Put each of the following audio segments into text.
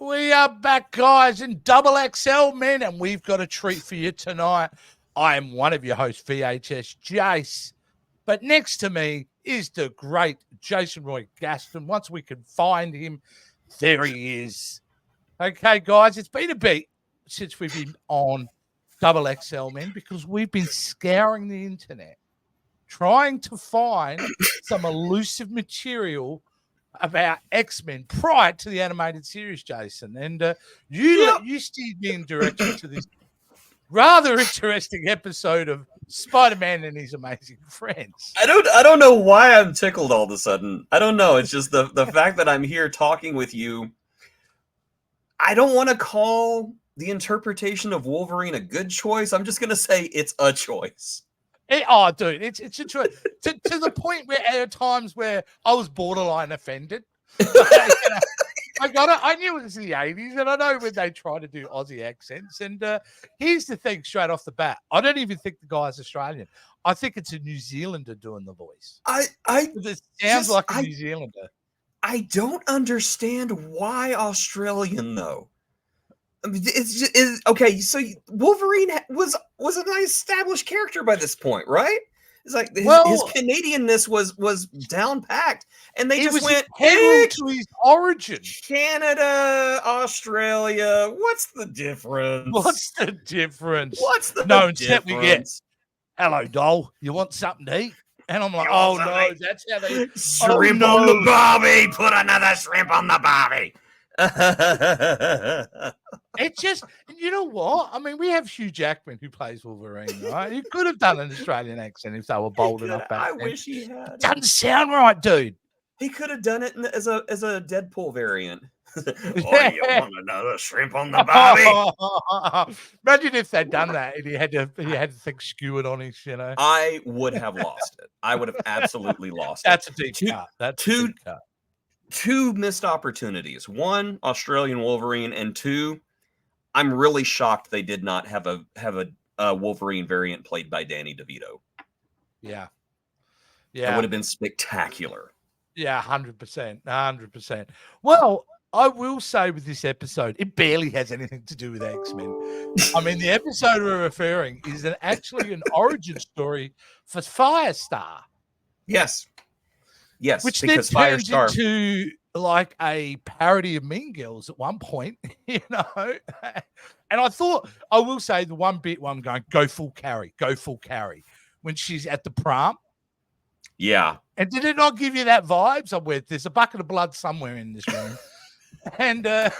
We are back, guys, in Double XL, men, and we've got a treat for you tonight. I am one of your hosts, VHS Jace, but next to me is the great Jason Roy Gaston. Once we can find him, there he is. Okay, guys, it's been a bit since we've been on Double XL, men, because we've been scouring the internet, trying to find some elusive material about X-Men prior to the animated series, Jason. And you steered me in direction to this rather interesting episode of Spider-Man and His Amazing Friends. I don't know why I'm tickled all of a sudden. I don't know. It's just the fact that I'm here talking with you. I don't want to call the interpretation of Wolverine a good choice. I'm just going to say it's a choice. Dude, it's a choice to the point where there are times where I was borderline offended. I knew it was the 80s, and I know when they try to do Aussie accents. And here's the thing, straight off the bat, I don't even think the guy's Australian. I think it's a New Zealander doing the voice. It sounds like a New Zealander. I don't understand why Australian though. I mean, it's okay. So Wolverine was an established character by this point, right? It's like his Canadianness was down packed, and they just went to his origin. Canada, Australia. What's the difference? Instead we get, hello, doll. You want something to eat? And I'm like, oh no, that's how they shrimp on the barbie. Put another shrimp on the barbie. It's just, you know what? I mean, we have Hugh Jackman who plays Wolverine, right? He could have done an Australian accent if they were bold enough back then. Wish he had. It doesn't sound right, dude. He could have done it as a Deadpool variant. You want another shrimp on the barbie? Imagine if they'd done that and he had to think skewered on his, you know. I would have lost it. I would have absolutely lost it. That's a deep cut. That's a deep cut. Two missed opportunities. One, Australian Wolverine, and two, I'm really shocked they did not have a Wolverine variant played by Danny DeVito. Yeah. That would have been spectacular. Yeah, 100%. 100%. Well, I will say with this episode, it barely has anything to do with X-Men. I mean, the episode we're referring is actually an origin story for Firestar. Yes. Yes, which then turns into like a parody of Mean Girls at one point, you know. And I will say the one bit where I'm going, go full carry, when she's at the prom. Yeah. And did it not give you that vibe? Somewhere there's a bucket of blood somewhere in this room. And yeah,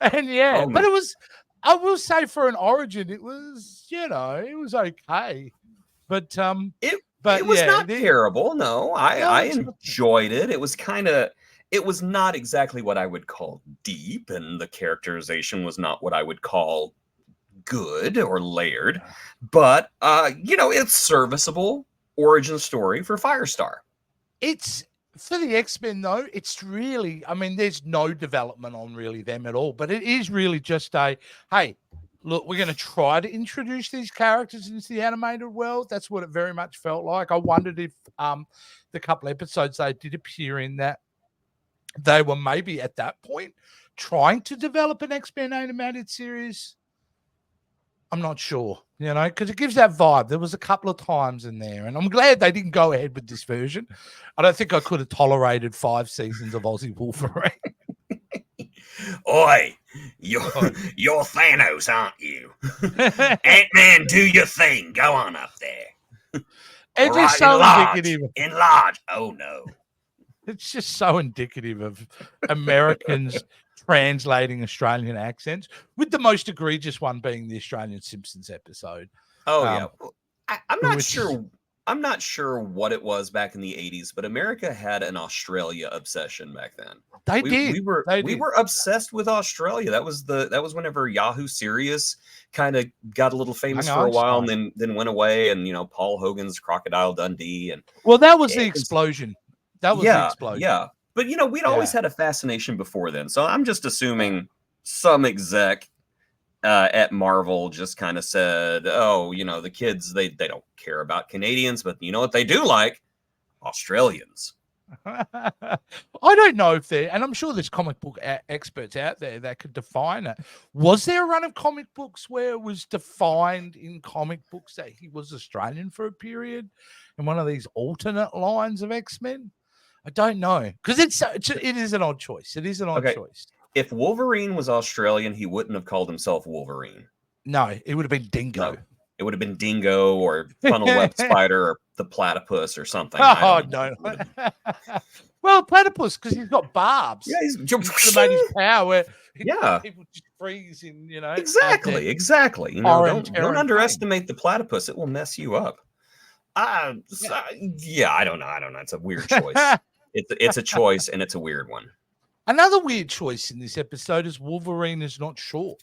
but it was, I will say for an origin, it was, you know, it was okay. But it was not terrible. No, I enjoyed it. It was it was not exactly what I would call deep, and the characterization was not what I would call good or layered. But you know, it's serviceable origin story for Firestar. It's for the X-Men though. It's really, I mean, there's no development on really them at all. But it is really just a, hey, look, we're going to try to introduce these characters into the animated world. That's what it very much felt like. I wondered if the couple episodes they did appear in that they were maybe at that point trying to develop an X-Men animated series. I'm not sure, you know, because it gives that vibe. There was a couple of times in there, and I'm glad they didn't go ahead with this version. I don't think I could have tolerated 5 seasons of Aussie Wolverine. Oi, you're Thanos, aren't you? Ant-Man, do your thing. Go on up there. It's just so indicative. Enlarge. Oh, no. It's just so indicative of Americans translating Australian accents, with the most egregious one being the Australian Simpsons episode. Oh, yeah. I'm not sure. I'm not sure what it was back in the 80s, but America had an Australia obsession back then. We were obsessed with Australia. That was whenever Yahoo Serious kind of got a little famous for a while, and then went away. And you know, Paul Hogan's Crocodile Dundee, and that was the explosion. That was the explosion. Yeah, but you know, we'd always had a fascination before then. So I'm just assuming some exec at Marvel just kind of said, oh, you know, the kids, they don't care about Canadians, but you know what they do like? Australians. I don't know if there, and I'm sure there's comic book experts out there that could define it. Was there a run of comic books where it was defined in comic books that he was Australian for a period in one of these alternate lines of X-Men? I don't know, because it is an odd choice. It is an odd choice. If Wolverine was Australian, he wouldn't have called himself Wolverine. No, it would have been Dingo. No. It would have been Dingo or Funnel Web Spider or the Platypus or something. Oh, no. Well, Platypus, because he's got barbs. Yeah, he's made his power. People just freeze in, Exactly. Don't underestimate the platypus. It will mess you up. I don't know. It's a weird choice. It's a choice, and it's a weird one. Another weird choice in this episode is Wolverine is not short.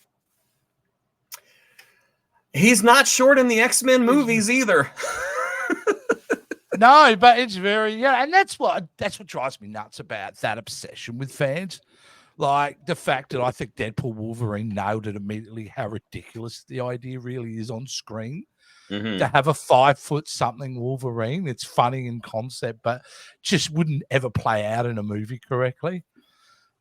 He's not short in the X-Men movies either. No, but it's very, and that's what drives me nuts about that obsession with fans. Like the fact that I think Deadpool Wolverine nailed it immediately, how ridiculous the idea really is on screen. Mm-hmm. To have a 5 foot something Wolverine. It's funny in concept, but just wouldn't ever play out in a movie correctly.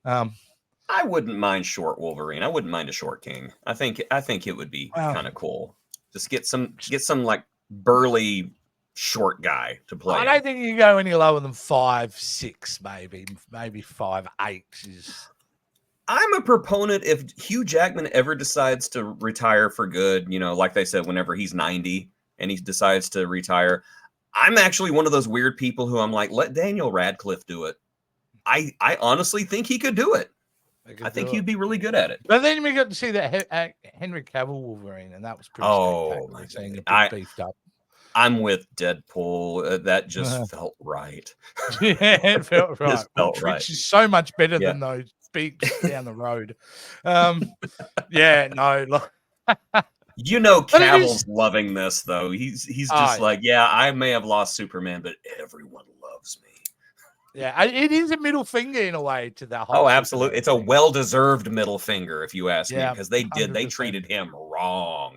I wouldn't mind short Wolverine. I wouldn't mind a short King. I think it would be kind of cool. Just get some like burly short guy to play. I don't think you go any lower than 5'6", maybe 5'8". I'm a proponent if Hugh Jackman ever decides to retire for good, like they said, whenever he's 90 and he decides to retire, I'm actually one of those weird people who I'm like, let Daniel Radcliffe do it. I honestly think he could do it. I think he'd be really good at it. But then we got to see that Henry Cavill Wolverine, and that was pretty spectacular, seeing it beefed up. I'm with Deadpool. That just felt right. Yeah, it felt right. Which is so much better than those beeps down the road. Cavill's loving this though. He's just I may have lost Superman, but everyone loves me. Yeah, it is a middle finger in a way to that whole. Oh, absolutely. It's a well-deserved middle finger, if you ask me, because they treated him wrong.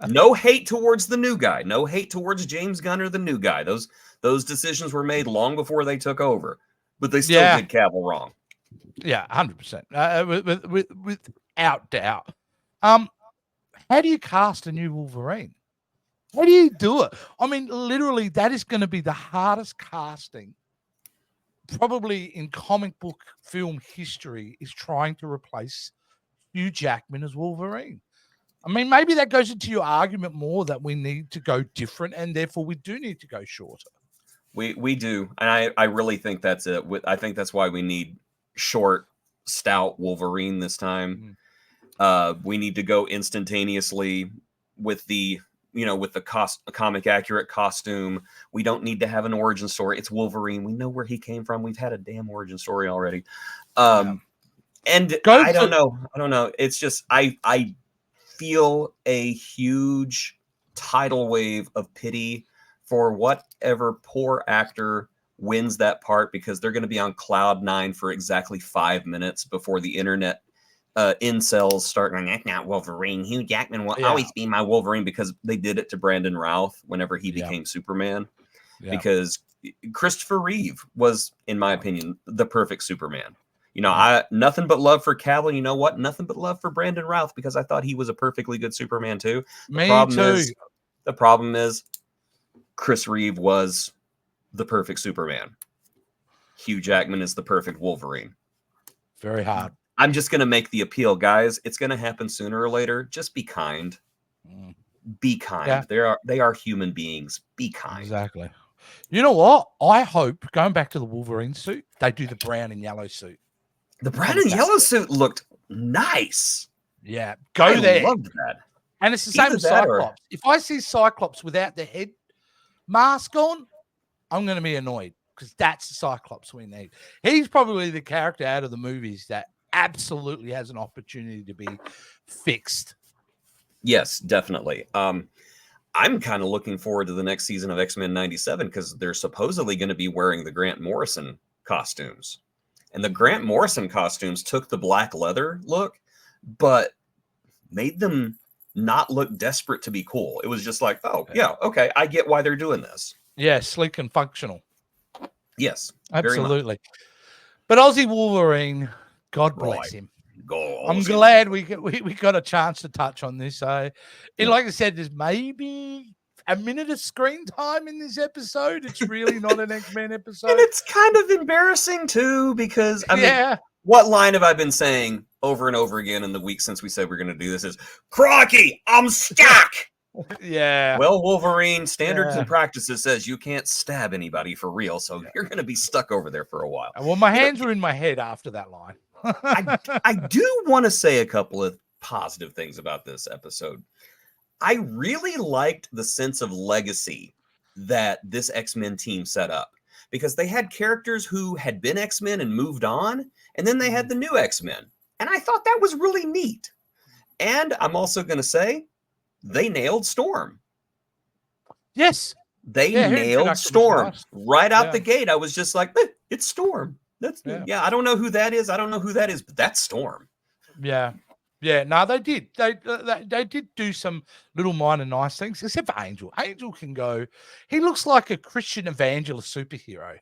No hate towards the new guy. No hate towards James Gunn or the new guy. Those decisions were made long before they took over, but they still did Cavill wrong. Yeah, 100%. Without doubt. How do you cast a new Wolverine? How do you do it? I mean, literally, that is going to be the hardest casting probably in comic book film history, is trying to replace Hugh Jackman as Wolverine. I mean, maybe that goes into your argument more that we need to go different, and therefore we do need to go shorter. We do, and I really think that's it. I think that's why we need short, stout Wolverine this time. We need to go instantaneously with the comic accurate costume. We don't need to have an origin story. It's Wolverine. We know where he came from. We've had a damn origin story already. And I don't know. It's just I feel a huge tidal wave of pity for whatever poor actor wins that part, because they're going to be on cloud 9 for exactly 5 minutes before the internet incels start going, that's not Wolverine. Hugh Jackman will always be my Wolverine, because they did it to Brandon Routh whenever he became Superman. Because Christopher Reeve was, in my opinion, the perfect Superman. I nothing but love for Cavill. You know what? Nothing but love for Brandon Routh, because I thought he was a perfectly good Superman too. The problem is Chris Reeve was the perfect Superman. Hugh Jackman is the perfect Wolverine. Very hard. I'm just going to make the appeal, guys. It's going to happen sooner or later. Just be kind. Be kind. Yeah. They are human beings. Be kind. Exactly. You know what? I hope, going back to the Wolverine suit, they do the brown and yellow suit. The brown and yellow suit looked nice. Yeah. I loved that. And it's the same with Cyclops. If I see Cyclops without the head mask on, I'm going to be annoyed, because that's the Cyclops we need. He's probably the character out of the movies that absolutely has an opportunity to be fixed. Yes, definitely. I'm kind of looking forward to the next season of X-Men 97, because they're supposedly going to be wearing the Grant Morrison costumes. And the Grant Morrison costumes took the black leather look, but made them not look desperate to be cool. It was just like, okay, I get why they're doing this. Yeah, sleek and functional. Yes, absolutely. But Aussie Wolverine, God bless him. I'm glad we got a chance to touch on this. So, like I said, there's maybe a minute of screen time in this episode. It's really not an X-Men episode. And it's kind of embarrassing too, because I mean, what line have I been saying over and over again in the week since we said we're going to do this is, "Crikey, I'm stuck." Yeah. Well, Wolverine, standards and practices says you can't stab anybody for real, so you're going to be stuck over there for a while. Well, my hands were in my head after that line. I do want to say a couple of positive things about this episode. I really liked the sense of legacy that this X-Men team set up, because they had characters who had been X-Men and moved on, and then they had the new X-Men. And I thought that was really neat. And I'm also going to say they nailed Storm. Yes. They nailed Storm right out the gate. I was just like, it's Storm. That's I don't know who that is. But that's Storm. Yeah. Yeah, no, they did. They did do some little minor nice things, except for Angel. Angel can go. He looks like a Christian evangelist superhero.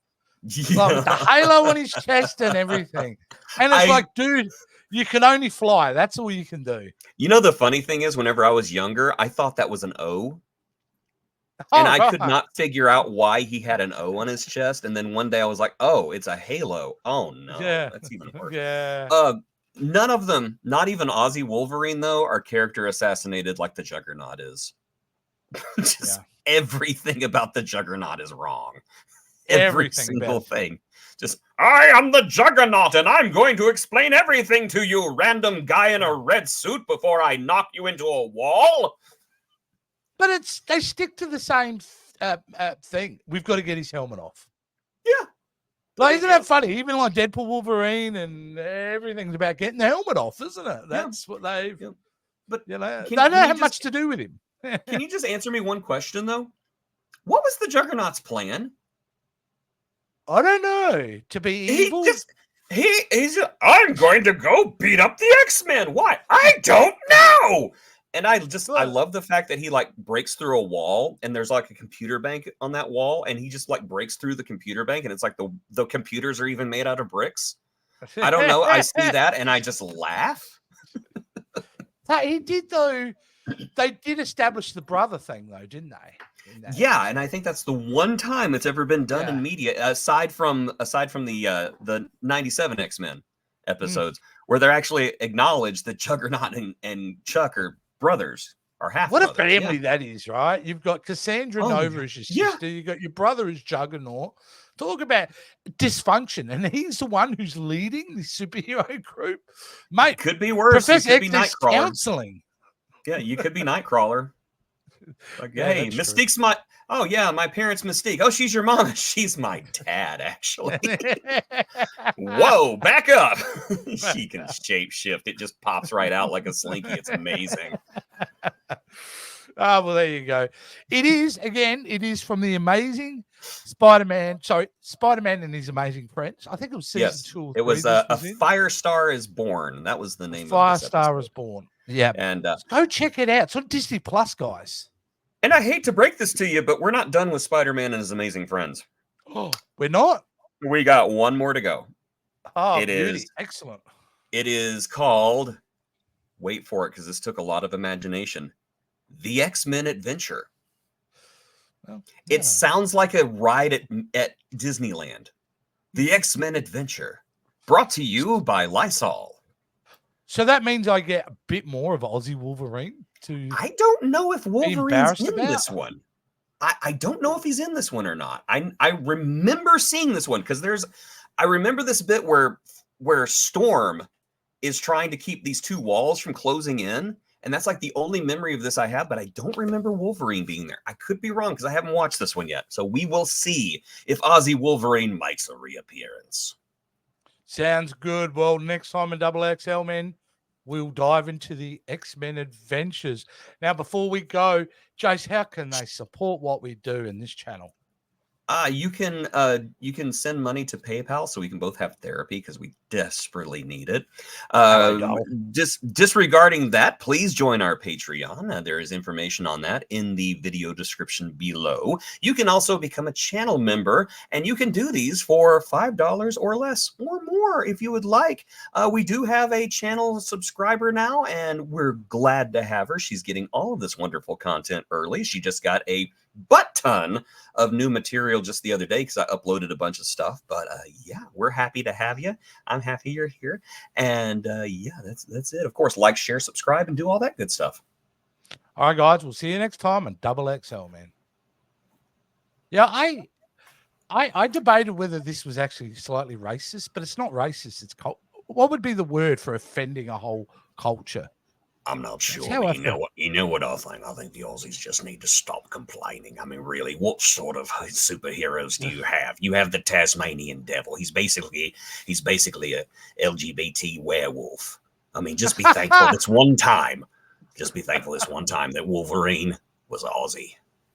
Like with the halo on his chest and everything. And it's like, dude, you can only fly. That's all you can do. You know, the funny thing is, whenever I was younger, I thought that was an O. And I could not figure out why he had an O on his chest. And then one day I was like, oh, it's a halo. Oh, no. Yeah. That's even worse. Yeah. None of them, not even Aussie Wolverine, though, are character assassinated like the Juggernaut is. Just everything about the Juggernaut is wrong. Every single thing. Just, I am the Juggernaut, and I'm going to explain everything to you, random guy in a red suit, before I knock you into a wall. But they stick to the same thing. We've got to get his helmet off. Yeah. Like, isn't that funny? Even like Deadpool, Wolverine, and everything's about getting the helmet off, isn't it? That's what they've. Yeah. But they don't have much to do with him. Can you just answer me one question though? What was the Juggernaut's plan? I don't know. To be evil. He's. I'm going to go beat up the X-Men. Why? I don't know. And I love the fact that he like breaks through a wall, and there's like a computer bank on that wall, and he just like breaks through the computer bank, and it's like the computers are even made out of bricks. I don't know. I see that and I just laugh. He did though. They did establish the brother thing though, didn't they? Yeah, and I think that's the one time it's ever been done in media, aside from the 97 X-Men episodes, where they're actually acknowledged that Juggernaut and Chuck are brothers or half. What a family that is, right? You've got Cassandra Nova as your sister. You got your brother as Juggernaut. Talk about dysfunction, and he's the one who's leading the superhero group, mate. Could be worse. Professor X is counseling. Yeah, you could be Nightcrawler. Like, hey, Mystique's my. Oh yeah, my parents' Mystique. Oh, she's your mom. She's my dad, actually. Whoa, back up. She can shapeshift. It just pops right out like a slinky. It's amazing. Well, there you go. It is from the Amazing Spider-Man. Sorry, Spider-Man and His Amazing Friends. I think it was season 2 or 3. It was a Firestar is Born. That was the name of it. Firestar is Born. Yeah. And go check it out. It's on Disney Plus, guys. And I hate to break this to you, but we're not done with Spider-Man and His Amazing Friends. Oh, we're not? We got one more to go. Oh, it is excellent. It is called, wait for it because this took a lot of imagination, The X-Men Adventure. Well, it sounds like a ride at Disneyland. The X-Men Adventure, brought to you by Lysol. So that means I get a bit more of Aussie Wolverine. I don't know if Wolverine's in this one. I don't know if he's in this one or not. I remember seeing this one because I remember this bit where Storm is trying to keep these two walls from closing in. And that's like the only memory of this I have, but I don't remember Wolverine being there. I could be wrong because I haven't watched this one yet. So we will see if Aussie Wolverine makes a reappearance. Sounds good. Well, next time in XXL, man, we'll dive into the X-Men Adventures. Now, before we go, Jace, how can they support what we do in this channel? You can send money to PayPal so we can both have therapy because we desperately need it. Disregarding that, please join our Patreon. There is information on that in the video description below. You can also become a channel member, and you can do these for $5 or less or more if you would like. We do have a channel subscriber now, and we're glad to have her. She's getting all of this wonderful content early. She just got a butt ton of new material just the other day because I uploaded a bunch of stuff. But yeah, we're happy to have you. I'm happy you're here. And yeah, that's it. Of course, like, share, subscribe, and do all that good stuff. All right, guys, we'll see you next time on XXL, man. Yeah, I debated whether this was actually slightly racist, but it's not racist. It's what would be the word for offending a whole culture? I'm not sure. You know what I think? I think the Aussies just need to stop complaining. I mean, really, what sort of superheroes do you have? You have the Tasmanian Devil. He's basically a LGBT werewolf. I mean, just be thankful this one time. Just be thankful this one time that Wolverine was Aussie.